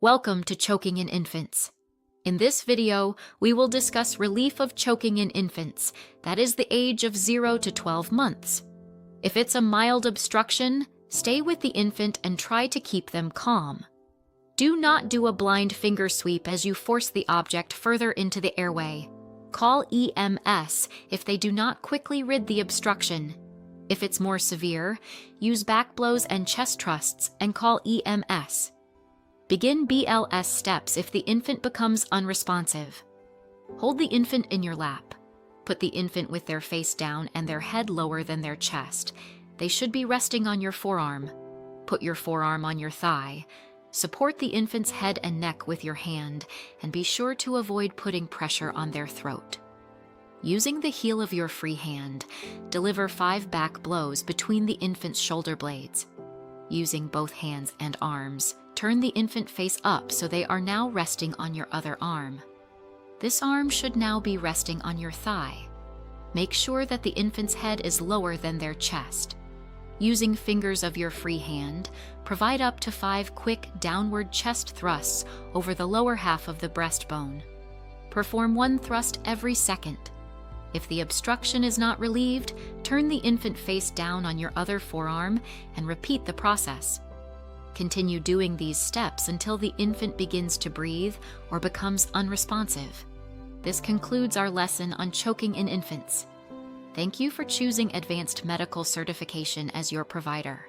Welcome to Choking in Infants. In this video, we will discuss relief of choking in infants, that is the age of 0 to 12 months. If it's a mild obstruction, stay with the infant and try to keep them calm. Do not do a blind finger sweep as you force the object further into the airway. Call EMS if they do not quickly rid the obstruction. If it's more severe, use back blows and chest thrusts and call EMS. Begin BLS steps if the infant becomes unresponsive. Hold the infant in your lap. Put the infant with their face down and their head lower than their chest. They should be resting on your forearm. Put your forearm on your thigh. Support the infant's head and neck with your hand, and be sure to avoid putting pressure on their throat. Using the heel of your free hand, deliver 5 back blows between the infant's shoulder blades. Using both hands and arms, turn the infant face up so they are now resting on your other arm. This arm should now be resting on your thigh. Make sure that the infant's head is lower than their chest. Using fingers of your free hand, provide up to 5 quick downward chest thrusts over the lower half of the breastbone. Perform 1 thrust every second. If the obstruction is not relieved, turn the infant face down on your other forearm and repeat the process. Continue doing these steps until the infant begins to breathe or becomes unresponsive. This concludes our lesson on choking in infants. Thank you for choosing Advanced Medical Certification as your provider.